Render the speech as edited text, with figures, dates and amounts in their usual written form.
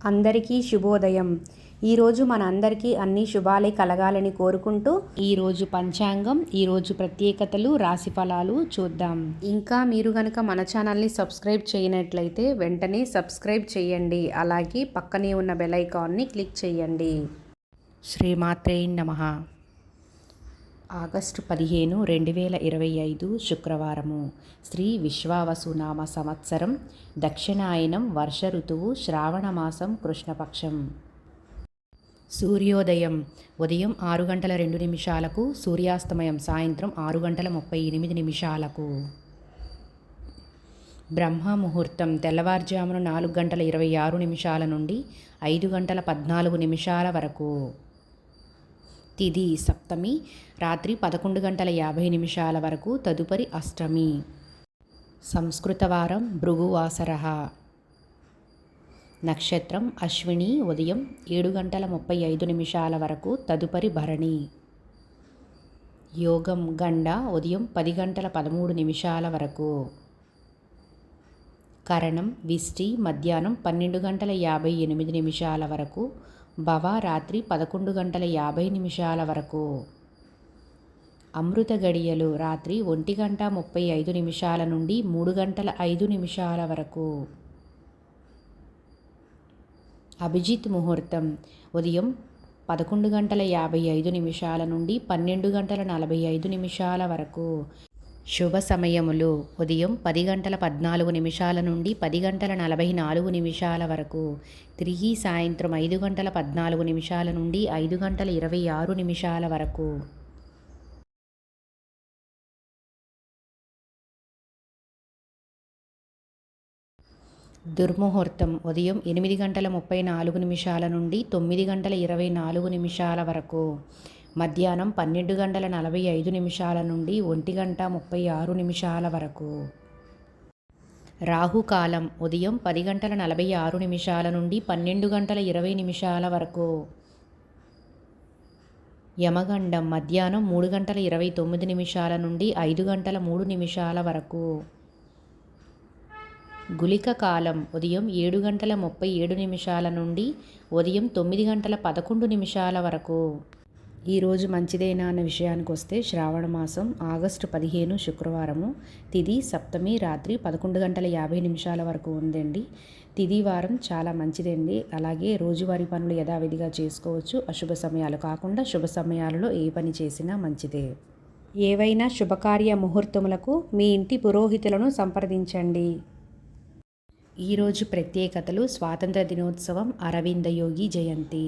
అందరికీ శుభోదయం. ఈరోజు మన అందరికీ అన్ని శుభాలే కలగాలని కోరుకుంటూ ఈరోజు పంచాంగం, ఈరోజు ప్రత్యేకతలు, రాశిఫలాలు చూద్దాం. ఇంకా మీరు కనుక మన ఛానల్ని సబ్స్క్రైబ్ చేయనట్లయితే వెంటనే సబ్స్క్రైబ్ చేయండి. అలాగే పక్కనే ఉన్న బెల్ ఐకాన్ని క్లిక్ చేయండి. శ్రీమాత్రే నమః. ఆగస్టు 15, 2025 శుక్రవారము. శ్రీ విశ్వావసునామ సంవత్సరం, దక్షిణాయనం, వర్ష ఋతువు, శ్రావణమాసం, కృష్ణపక్షం. సూర్యోదయం ఉదయం 6 గంటల 2 నిమిషాలకు, సూర్యాస్తమయం సాయంత్రం 6 గంటల 38 నిమిషాలకు. బ్రహ్మ ముహూర్తం తెల్లవారుజామున 4 గంటల 26 నిమిషాల నుండి 5 గంటల 14 నిమిషాల వరకు. తిథి సప్తమి, రాత్రి 11 గంటల 50 నిమిషాల వరకు, తదుపరి అష్టమి. సంస్కృతవారం భృగువాసరః. నక్షత్రం అశ్విని, ఉదయం 7 గంటల 35 నిమిషాల వరకు, తదుపరి భరణి. యోగం గండ, ఉదయం 10 గంటల 13 నిమిషాల వరకు. కరణం విష్టి, మధ్యాహ్నం 12 గంటల 58 నిమిషాల వరకు, భవ రాత్రి 11 గంటల 50 నిమిషాల వరకు. అమృత గడియలు రాత్రి 1 గంట 35 నిమిషాల నుండి 3 గంటల 5 నిమిషాల వరకు. అభిజిత్ ముహూర్తం ఉదయం 11 గంటల 55 నిమిషాల నుండి 12 గంటల 45 నిమిషాల వరకు. శుభ సమయములు ఉదయం 10 గంటల 14 నిమిషాల నుండి 10 గంటల 44 నిమిషాల వరకు. తిరిగి సాయంత్రం 5 గంటల 14 నిమిషాల నుండి 5 గంటల 26 నిమిషాల వరకు. దుర్ముహూర్తం ఉదయం 8 గంటల 34 నిమిషాల నుండి 9 గంటల 24 నిమిషాల వరకు. మధ్యాహ్నం 12 గంటల 45 నిమిషాల నుండి 1 గంట 36 నిమిషాల వరకు. రాహుకాలం ఉదయం 10 గంటల 46 నిమిషాల నుండి 12 గంటల 20 నిమిషాల వరకు. యమగండం మధ్యాహ్నం 3 గంటల 29 నిమిషాల నుండి 5 గంటల 3 నిమిషాల వరకు. గుళిక కాలం ఉదయం 7 గంటల 37 నిమిషాల నుండి ఉదయం 9 గంటల 11 నిమిషాల వరకు. ఈరోజు మంచిదేనా అన్న విషయానికి వస్తే, శ్రావణ మాసం ఆగస్టు 15 శుక్రవారము. తిథి సప్తమి, రాత్రి 11 గంటల 50 నిమిషాల వరకు ఉందండి. తిథి వారం చాలా మంచిదండి. అలాగే రోజువారీ పనులు యథావిధిగా చేసుకోవచ్చు. అశుభ సమయాలు కాకుండా శుభ సమయాలలో ఏ పని చేసినా మంచిదే. ఏవైనా శుభకార్య ముహూర్తములకు మీ ఇంటి పురోహితులను సంప్రదించండి. ఈరోజు ప్రత్యేకతలు: స్వాతంత్ర దినోత్సవం, అరవింద యోగి జయంతి.